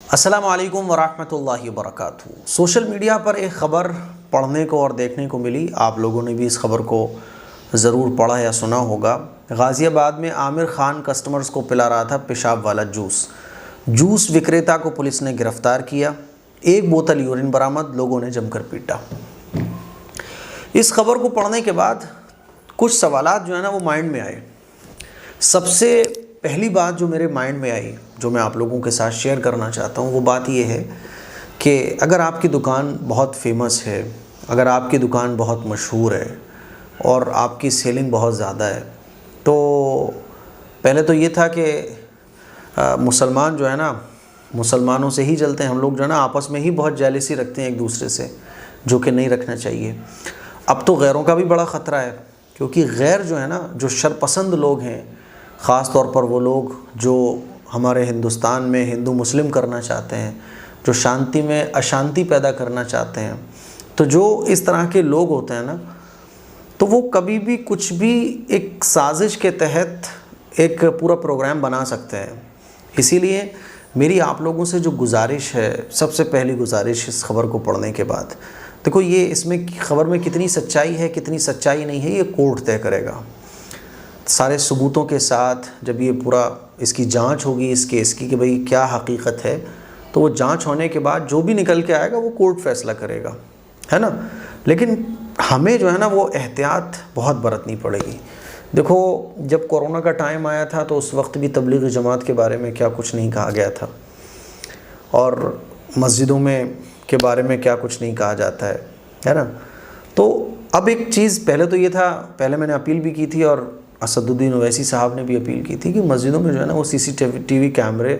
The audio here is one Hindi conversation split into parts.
अस्सलामु अलैकुम वरहमतुल्लाहि वबरकातुहू। सोशल मीडिया पर एक ख़बर पढ़ने को और देखने को मिली। आप लोगों ने भी इस खबर को ज़रूर पढ़ा या सुना होगा। गाज़ियाबाद में आमिर खान कस्टमर्स को पिला रहा था पेशाब वाला जूस विक्रेता को पुलिस ने गिरफ़्तार किया। 1 बोतल यूरिन बरामद, लोगों ने जमकर पीटा। इस खबर को पढ़ने के बाद कुछ सवालात जो है ना वो माइंड में आए। सबसे पहली बात जो मेरे माइंड में आई, जो मैं आप लोगों के साथ शेयर करना चाहता हूँ, वो बात ये है कि अगर आपकी दुकान बहुत फेमस है, अगर आपकी दुकान बहुत मशहूर है और आपकी सेलिंग बहुत ज़्यादा है, तो पहले तो ये था कि मुसलमान जो है ना, मुसलमानों से ही जलते हैं हम लोग, जो है ना आपस में ही बहुत जेलसी रखते हैं एक दूसरे से, जो कि नहीं रखना चाहिए। अब तो गैरों का भी बड़ा ख़तरा है, क्योंकि गैर जो है ना, जो शरपसंद लोग हैं, ख़ास तौर पर वो लोग जो हमारे हिंदुस्तान में हिंदू मुस्लिम करना चाहते हैं, जो शांति में अशांति पैदा करना चाहते हैं, तो जो इस तरह के लोग होते हैं ना, तो वो कभी भी कुछ भी एक साजिश के तहत एक पूरा प्रोग्राम बना सकते हैं। इसीलिए मेरी आप लोगों से जो गुजारिश है, सबसे पहली गुजारिश इस खबर को पढ़ने के बाद, देखो ये इसमें खबर में कितनी सच्चाई है कितनी सच्चाई नहीं है, ये कोर्ट तय करेगा। सारे सबूतों के साथ जब ये पूरा इसकी जांच होगी इस केस की कि भाई क्या हकीकत है, तो वो जांच होने के बाद जो भी निकल के आएगा वो कोर्ट फैसला करेगा, है ना। लेकिन हमें जो है ना वो एहतियात बहुत बरतनी पड़ेगी। देखो जब कोरोना का टाइम आया था तो उस वक्त भी तबलीगी जमात के बारे में क्या कुछ नहीं कहा गया था, और मस्जिदों में के बारे में क्या कुछ नहीं कहा जाता है ना। तो अब एक चीज़, पहले तो ये था, पहले मैंने अपील भी की थी और असदुद्दीन ओवैसी साहब ने भी अपील की थी कि मस्जिदों में जो है ना वो CCTV कैमरे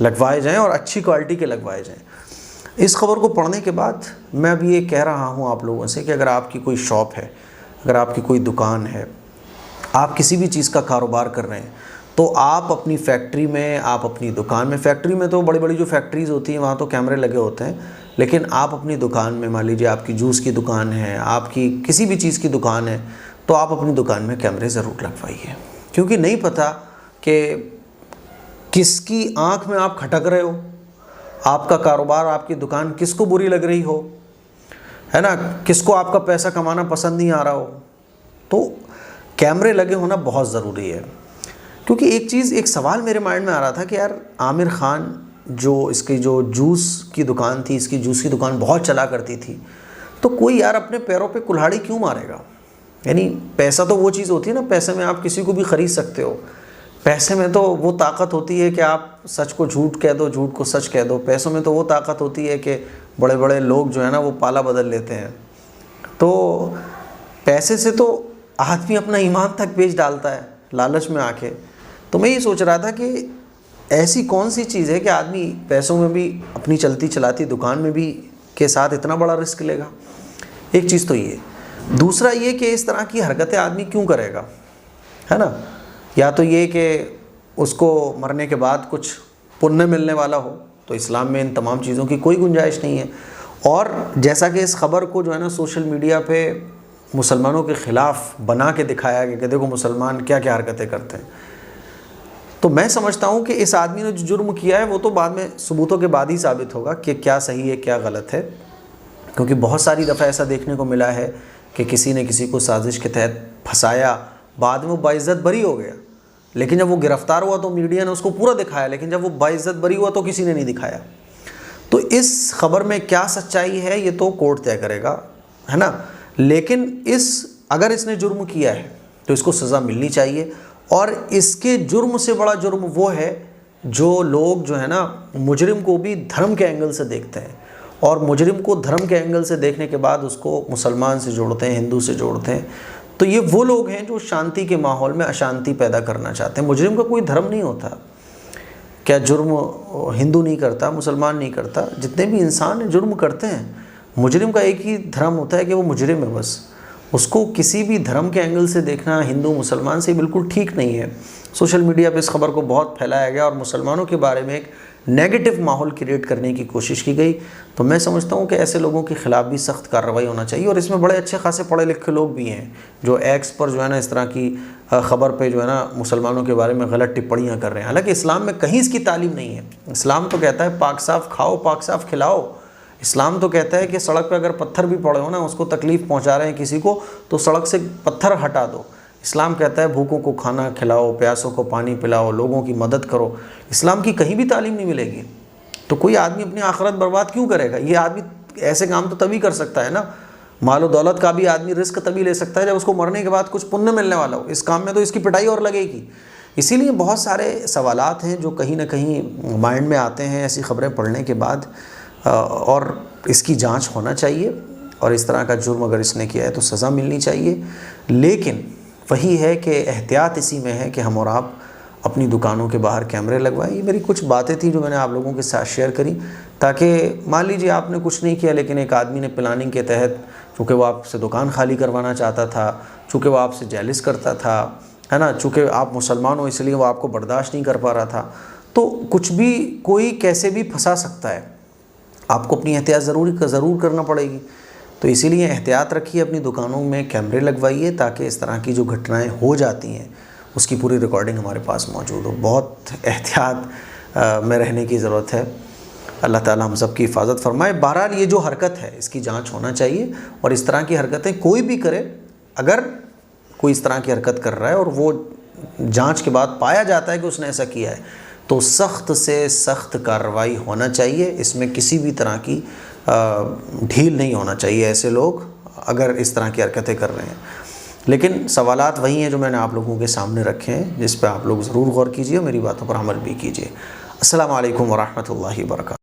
लगवाए जाएं और अच्छी क्वालिटी के लगवाए जाएं। इस खबर को पढ़ने के बाद मैं अभी ये कह रहा हूँ आप लोगों से कि अगर आपकी कोई शॉप है, अगर आपकी कोई दुकान है, आप किसी भी चीज़ का कारोबार कर रहे हैं, तो आप अपनी फैक्ट्री में, आप अपनी दुकान में, फैक्ट्री में तो बड़ी बड़ी जो फैक्ट्रीज़ होती हैं वहाँ तो कैमरे लगे होते हैं, लेकिन आप अपनी दुकान में, मान लीजिए आपकी जूस की दुकान है, आपकी किसी भी चीज़ की दुकान है, तो आप अपनी दुकान में कैमरे ज़रूर लगवाइए। क्योंकि नहीं पता कि किसकी आंख में आप खटक रहे हो, आपका कारोबार, आपकी दुकान किसको बुरी लग रही हो, है ना, किसको आपका पैसा कमाना पसंद नहीं आ रहा हो। तो कैमरे लगे होना बहुत ज़रूरी है। क्योंकि एक सवाल मेरे माइंड में आ रहा था कि यार आमिर खान जो इसकी जो जूस की दुकान थी, इसकी जूस की दुकान बहुत चला करती थी, तो कोई यार अपने पैरों पे कुल्हाड़ी क्यों मारेगा। यानी पैसा तो वो चीज़ होती है ना, पैसे में आप किसी को भी ख़रीद सकते हो, पैसे में तो वो ताकत होती है कि आप सच को झूठ कह दो, झूठ को सच कह दो। पैसों में तो वो ताकत होती है कि बड़े बड़े लोग जो है ना वो पाला बदल लेते हैं। तो पैसे से तो आदमी अपना ईमान तक बेच डालता है लालच में आके। तो मैं ये सोच रहा था कि ऐसी कौन सी चीज़ है कि आदमी पैसों में भी, अपनी चलती चलाती दुकान में भी के साथ इतना बड़ा रिस्क लेगा। एक चीज़ तो ये, दूसरा ये कि इस तरह की हरकतें आदमी क्यों करेगा, है ना। या तो ये कि उसको मरने के बाद कुछ पुण्य मिलने वाला हो, तो इस्लाम में इन तमाम चीज़ों की कोई गुंजाइश नहीं है। और जैसा कि इस खबर को जो है ना सोशल मीडिया पे मुसलमानों के ख़िलाफ़ बना के दिखाया गया कि देखो मुसलमान क्या क्या हरकतें करते हैं, तो मैं समझता हूँ कि इस आदमी ने जो जुर्म किया है वो तो बाद में सबूतों के बाद ही साबित होगा कि क्या सही है क्या गलत है। क्योंकि बहुत सारी दफ़ा ऐसा देखने को मिला है कि किसी ने किसी को साजिश के तहत फंसाया, बाद में वो बाइज़्ज़त बरी हो गया, लेकिन जब वो गिरफ़्तार हुआ तो मीडिया ने उसको पूरा दिखाया, लेकिन जब वो बाइज़्ज़त बरी हुआ तो किसी ने नहीं दिखाया। तो इस खबर में क्या सच्चाई है ये तो कोर्ट तय करेगा, है ना। लेकिन अगर इसने जुर्म किया है तो इसको सज़ा मिलनी चाहिए। और इसके जुर्म से बड़ा जुर्म वो है जो लोग जो है ना मुजरिम को भी धर्म के एंगल से देखते हैं, और मुजरिम को धर्म के एंगल से देखने के बाद उसको मुसलमान से जोड़ते हैं, हिंदू से जोड़ते हैं। तो ये वो लोग हैं जो शांति के माहौल में अशांति पैदा करना चाहते हैं। मुजरिम का कोई धर्म नहीं होता। क्या जुर्म हिंदू नहीं करता, मुसलमान नहीं करता, जितने भी इंसान जुर्म करते हैं, मुजरिम का एक ही धर्म होता है कि वो मुजरिम है बस। उसको किसी भी धर्म के एंगल से देखना हिंदू मुसलमान से बिल्कुल ठीक नहीं है। सोशल मीडिया पे इस खबर को बहुत फैलाया गया और मुसलमानों के बारे में एक नेगेटिव माहौल क्रिएट करने की कोशिश की गई। तो मैं समझता हूँ कि ऐसे लोगों के ख़िलाफ़ भी सख्त कार्रवाई होना चाहिए। और इसमें बड़े अच्छे खासे पढ़े लिखे लोग भी हैं जो एक्स पर जो है ना इस तरह की ख़बर पे जो है ना मुसलमानों के बारे में गलत टिप्पणियाँ कर रहे हैं। हालांकि इस्लाम में कहीं इसकी तालीम नहीं है। इस्लाम तो कहता है पाक साफ़ खाओ, पाक साफ़ खिलाओ। इस्लाम तो कहता है कि सड़क पे अगर पत्थर भी पड़े हो ना, उसको तकलीफ़ पहुंचा रहे हैं किसी को, तो सड़क से पत्थर हटा दो। इस्लाम कहता है भूखों को खाना खिलाओ, प्यासों को पानी पिलाओ, लोगों की मदद करो। इस्लाम की कहीं भी तालीम नहीं मिलेगी। तो कोई आदमी अपनी आखिरत बर्बाद क्यों करेगा? ये आदमी ऐसे काम तो तभी कर सकता है ना। मालो दौलत का भी आदमी रिस्क तभी ले सकता है जब उसको मरने के बाद कुछ पुण्य मिलने वाला हो। इस काम में तो इसकी पिटाई और लगेगी। इसीलिए बहुत सारे सवालात हैं जो कहीं ना कहीं माइंड में आते हैं ऐसी ख़बरें पढ़ने के बाद, और इसकी जांच होना चाहिए। और इस तरह का जुर्म अगर इसने किया है तो सज़ा मिलनी चाहिए। लेकिन वही है कि एहतियात इसी में है कि हम और आप अपनी दुकानों के बाहर कैमरे लगवाएं। ये मेरी कुछ बातें थी जो मैंने आप लोगों के साथ शेयर करी, ताकि मान लीजिए आपने कुछ नहीं किया लेकिन एक आदमी ने प्लानिंग के तहत, चूँकि वो आपसे दुकान खाली करवाना चाहता था, चूँकि वो आपसे जेलिस करता था, है ना, चूँकि आप मुसलमान हो इसलिए वो आपको बर्दाश्त नहीं कर पा रहा था, तो कुछ भी कोई कैसे भी फंसा सकता है। आपको अपनी एहतियात ज़रूर करना पड़ेगी। तो इसीलिए एहतियात रखिए, अपनी दुकानों में कैमरे लगवाइए ताकि इस तरह की जो घटनाएं हो जाती हैं उसकी पूरी रिकॉर्डिंग हमारे पास मौजूद हो। बहुत एहतियात में रहने की ज़रूरत है। अल्लाह ताला हम सब की हिफाजत फरमाए। बहरहाल ये जो हरकत है इसकी जांच होना चाहिए, और इस तरह की हरकतें कोई भी करे, अगर कोई इस तरह की हरकत कर रहा है और वो जांच के बाद पाया जाता है कि उसने ऐसा किया है, तो सख्त से सख्त कार्रवाई होना चाहिए। इसमें किसी भी तरह की ढील नहीं होना चाहिए ऐसे लोग अगर इस तरह की हरकतें कर रहे हैं। लेकिन सवालात वही हैं जो मैंने आप लोगों के सामने रखे हैं, जिस पर आप लोग ज़रूर गौर कीजिए, मेरी बातों पर अमल भी कीजिए। अस्सलामु अलैकुम वरहमतुल्लाहि वबरकातुहू।